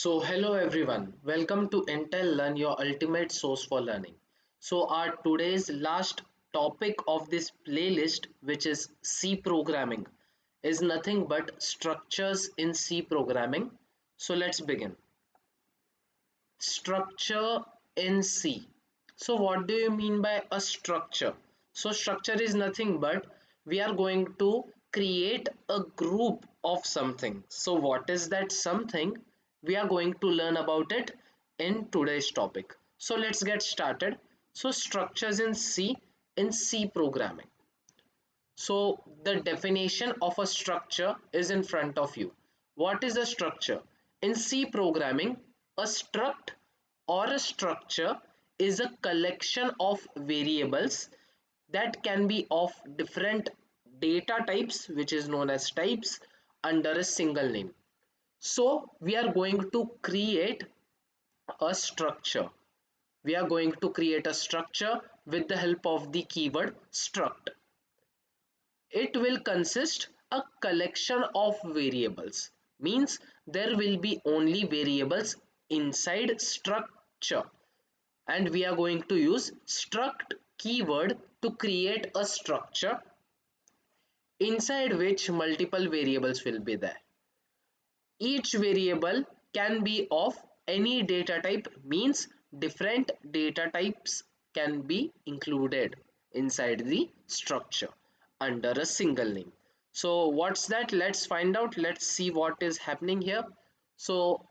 Hello everyone, welcome to Intelle Learn, your ultimate source for learning. Our today's last topic of this playlist, which is C programming, is nothing but structures in C programming. Let's begin. Structure in C. What do you mean by a structure? Structure is nothing but we are going to create a group of something. What is that something? We are going to learn about it in today's topic. Let's get started. Structures in C programming. The definition of a structure is in front of you. What is a structure? In C programming, a struct or a structure is a collection of variables that can be of different data types, which is known as types, under a single name. We are going to create a structure. We are going to create a structure with the help of the keyword struct. It will consist a collection of variables, means there will be only variables inside structure, and we are going to use struct keyword to create a structure inside which multiple variables will be there. Each variable can be of any data type, means different data types can be included inside the structure under a single name. What's that? Let's find out. Let's see what is happening here. So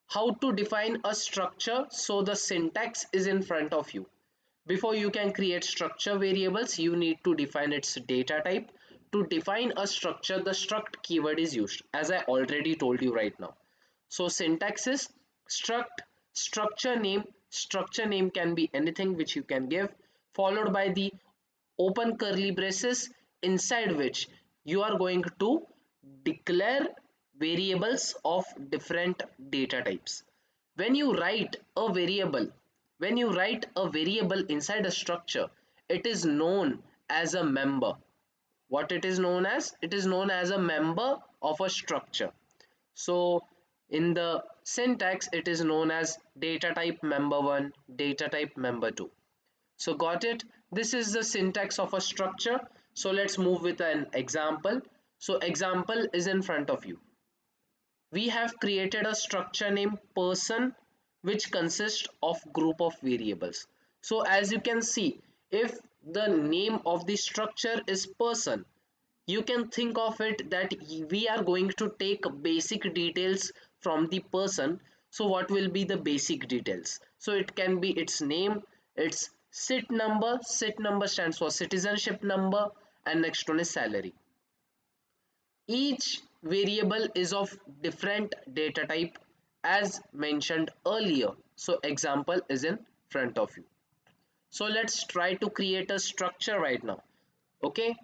how to define a structure? So the syntax is in front of you. Before you can create structure variables, you need to define its data type. To define a structure, the struct keyword is used, as I already told you right now. Syntax is struct structure name can be anything which you can give, followed by the open curly braces, inside which you are going to declare variables of different data types. When you write a variable, when you write a variable inside a structure, it is known as a member. What it is known as? It is known as a member of a structure. So in the syntax, it is known as data type member1, data type member2. So got it? This is the syntax of a structure. So let's move with an example. So example is in front of you. We have created a structure named person, which consists of group of variables. So as you can see, if the name of the structure is person, you can think of it that we are going to take basic details from the person. So what will be the basic details? So it can be its name, its sit number stands for citizenship number, and next one is salary. Each variable is of different data type as mentioned earlier. So example is in front of you. So let's try to create a structure right now. Okay,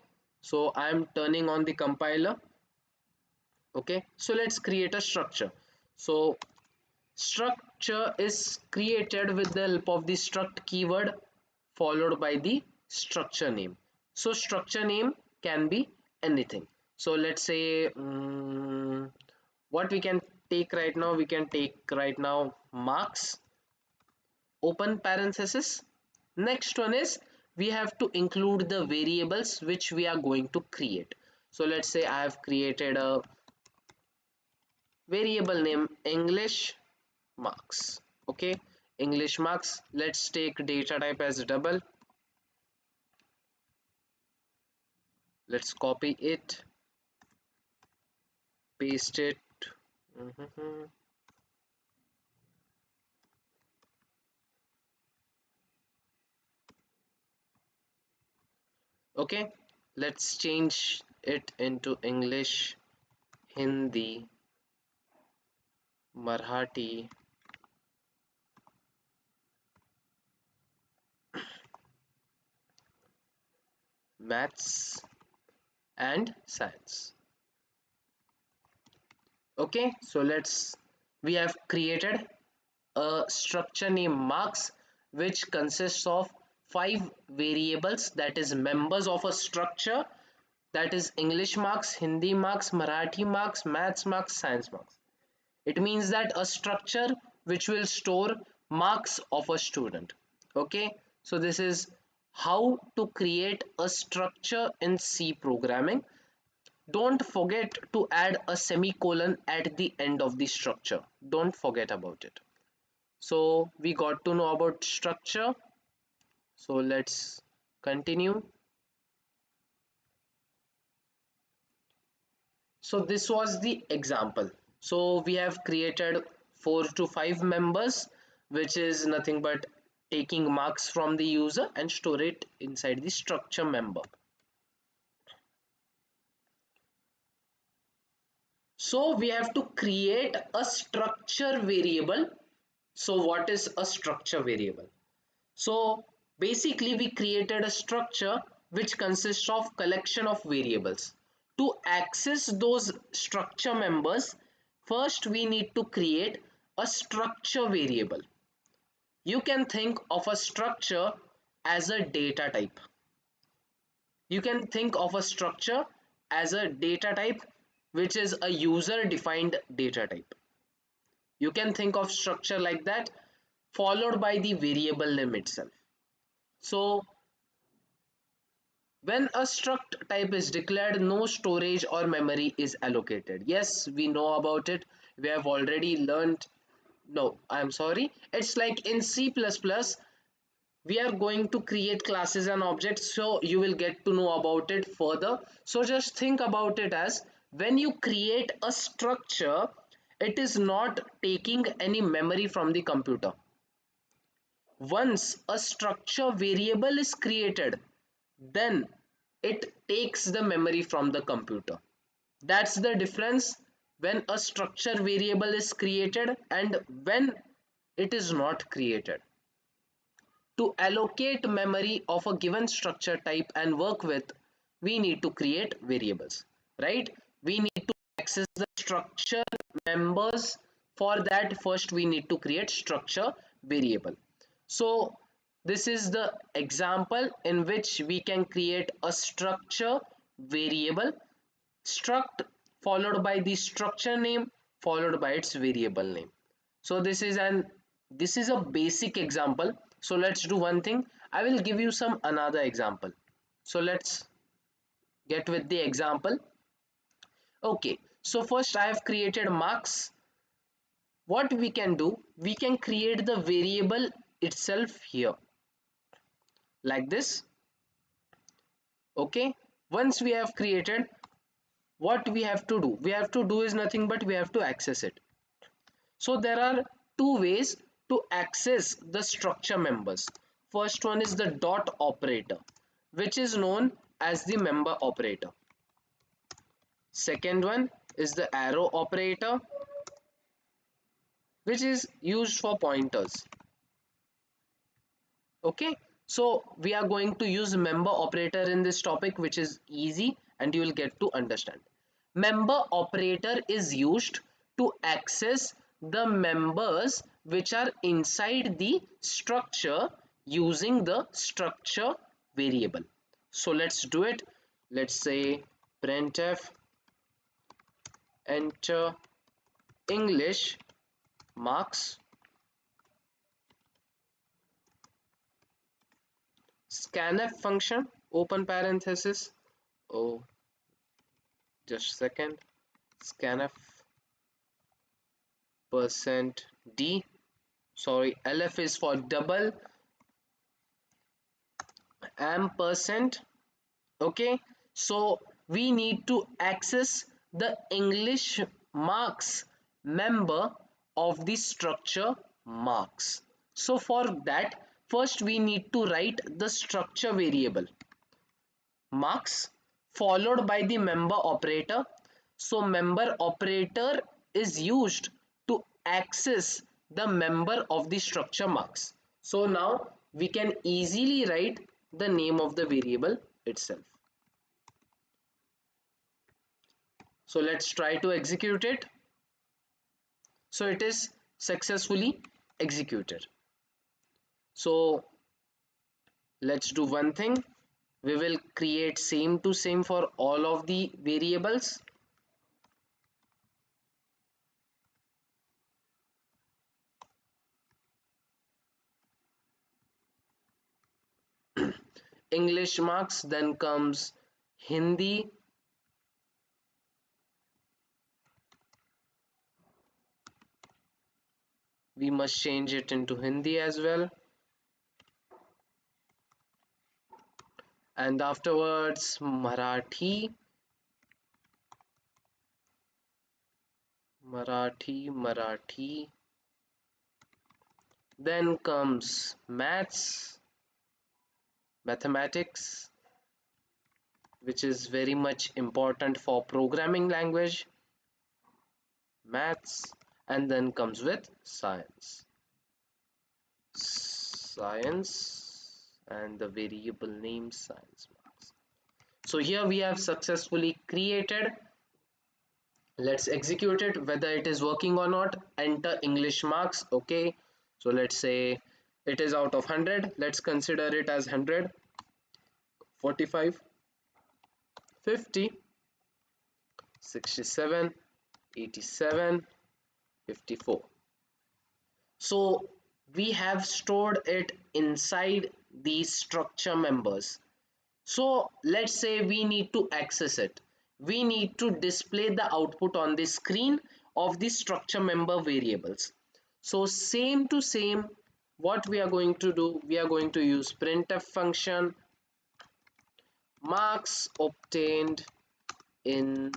so I'm turning on the compiler. Okay, so let's create a structure. So structure is created with the help of the struct keyword followed by the structure name. So structure name can be anything. So let's say what we can take right now, we can take right now marks, open parenthesis. Next one is we have to include the variables which we are going to create. So let's say I have created a variable name English marks. Okay, English marks. Let's take data type as double. Let's copy it, paste it. Mhm. Okay, let's change it into English, Hindi, Marathi, maths, and science. Okay, so we have created a structure named marks, which consists of 5 variables, that is members of a structure, that is English marks, Hindi marks, Marathi marks, maths marks, science marks. It means that a structure which will store marks of a student. Okay, so this is how to create a structure in C programming. Don't forget to add a semicolon at the end of the structure. Don't forget about it. So we got to know about structure. So let's continue. So this was the example. So we have created 4 to 5 members, which is nothing but taking marks from the user and store it inside the structure member. So we have to create a structure variable. So what is a structure variable? So basically we created a structure which consists of collection of variables. To access those structure members, first we need to create a structure variable. You can think of a structure as a data type. You can think of a structure as a data type which is a user defined data type. You can think of structure like that followed by the variable name itself. So when a struct type is declared, no storage or memory is allocated. Yes, we know about it. We have already learned. No, I'm sorry. It's like in C++, we are going to create classes and objects, so you will get to know about it further. So just think about it as when you create a structure, it is not taking any memory from the computer. Once a structure variable is created, then it takes the memory from the computer. That's the difference when a structure variable is created and when it is not created. To allocate memory of a given structure type and work with, we need to create variables, right? We need to access the structure members. For that, first we need to create structure variable. So this is the example in which we can create a structure variable, struct followed by the structure name followed by its variable name. So this is a basic example. So let's do one thing. I will give you some another example. So let's get with the example. Okay, so first I have created marks. What we can do, we can create the variable itself here like this. Okay, once we have created, what we have to do, is nothing but we have to access it. So there are two ways to access the structure members. First one is the dot operator, which is known as the member operator. Second one is the arrow operator, which is used for pointers. Okay, so we are going to use member operator in this topic, which is easy and you will get to understand. Member operator is used to access the members which are inside the structure using the structure variable. So let's do it. Let's say printf enter English marks, scanf function, open parenthesis. Oh, just a second. Scanf percent d, sorry, lf is for double, ampersand. Okay, so we need to access the English marks member of the structure marks. So for that, first we need to write the structure variable marks followed by the member operator. So member operator is used to access the member of the structure marks. So now we can easily write the name of the variable itself. So let's try to execute it. So it is successfully executed. So let's do one thing. We will create same to same for all of the variables. English marks, then comes Hindi, we must change it into Hindi as well, and afterwards Marathi, then comes mathematics, which is very much important for programming language, maths, and then comes with science, and the variable name science marks. So here we have successfully created. Let's execute it, whether it is working or not. Enter English marks. Okay, so let's say it is out of 100. Let's consider it as 100, 45, 50, 67, 87, 54. So we have stored it inside these structure members. So let's say we need to access it. We need to display the output on the screen of the structure member variables. So same to same, what we are going to do, we are going to use printf function, marks obtained in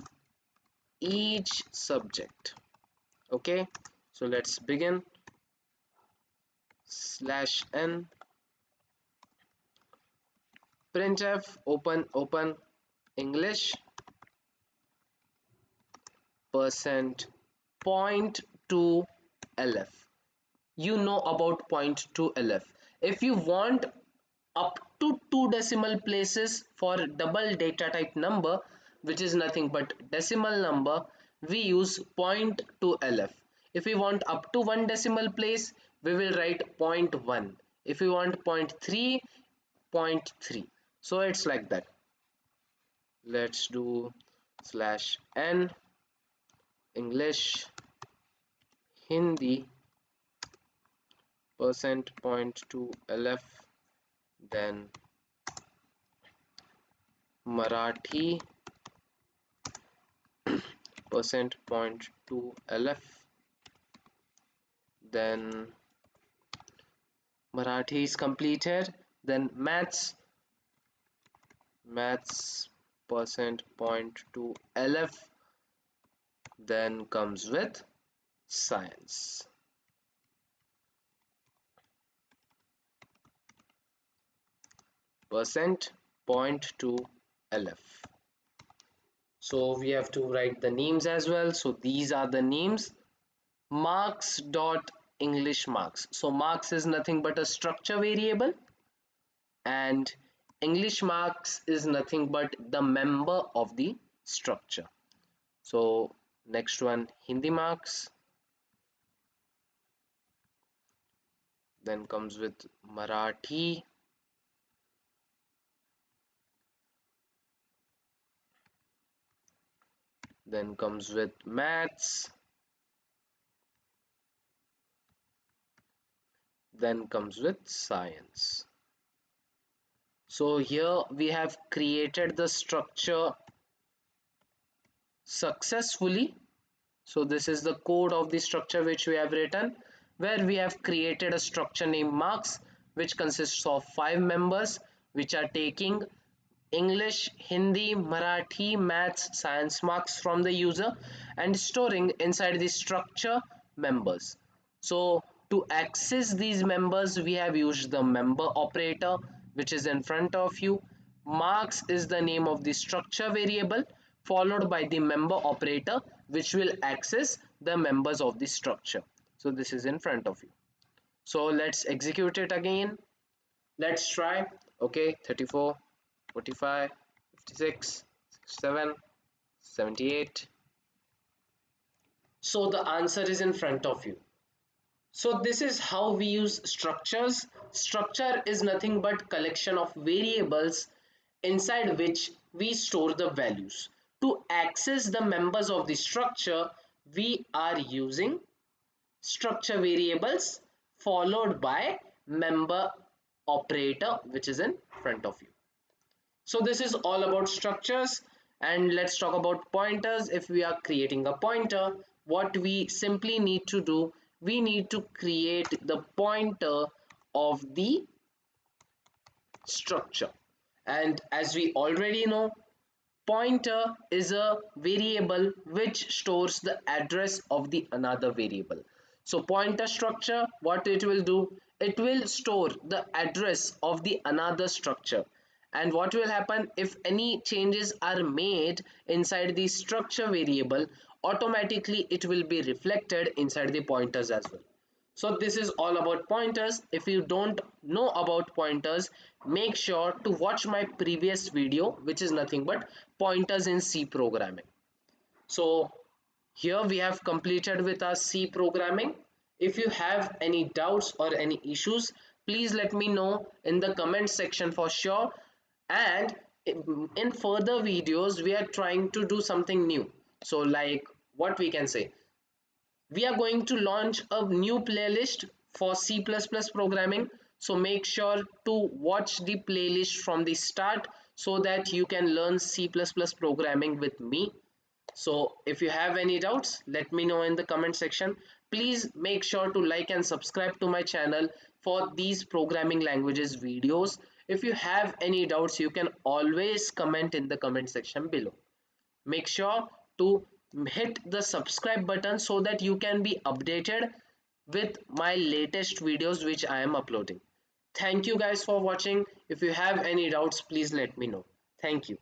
each subject. Okay, so let's begin. /n printf open English percent point to lf. You know about point to lf. If you want up to 2 decimal places for double data type number, which is nothing but decimal number, we use point to lf. If we want up to 1 decimal place, we will write 0.1. If we want 0.3, 0.3. So it's like that. Let's do /n English Hindi percent point to lf, then Marathi percent point to lf, then Marathi is completed, then maths percent point to lf, then comes with science percent point to lf. So we have to write the names as well. So these are the names. Marks dot English marks. So marks is nothing but a structure variable, and English marks is nothing but the member of the structure. So next one, Hindi marks, then comes with Marathi, then comes with maths, then comes with science. So here we have created the structure successfully. So this is the code of the structure which we have written, where we have created a structure named marks, which consists of 5 members, which are taking English, Hindi, Marathi, maths, science marks from the user and storing inside the structure members. So to access these members, we have used the member operator, which is in front of you. Marks is the name of the structure variable, followed by the member operator, which will access the members of the structure. So this is in front of you. So let's execute it again. Let's try. Okay, 34, 45, 56, 67, 78. So the answer is in front of you. So this is how we use structures. Structure is nothing but collection of variables inside which we store the values. To access the members of the structure, we are using structure variables followed by member operator, which is in front of you. So this is all about structures, and let's talk about pointers. If we are creating a pointer, what we simply need to do, we need to create the pointer of the structure. And as we already know, pointer is a variable which stores the address of the another variable. So pointer structure, what it will do, it will store the address of the another structure. And what will happen if any changes are made inside the structure variable, automatically it will be reflected inside the pointers as well. So this is all about pointers. If you don't know about pointers, make sure to watch my previous video, which is nothing but pointers in C programming. So here we have completed with our C programming. If you have any doubts or any issues, please let me know in the comment section for sure. And in further videos, we are trying to do something new. So like what we can say, we are going to launch a new playlist for C++ programming. So make sure to watch the playlist from the start so that you can learn C++ programming with me. So if you have any doubts, let me know in the comment section. Please make sure to like and subscribe to my channel for these programming languages videos. If you have any doubts, you can always comment in the comment section below. Make sure to hit the subscribe button so that you can be updated with my latest videos which I am uploading. Thank you guys for watching. If you have any doubts, please let me know. Thank you.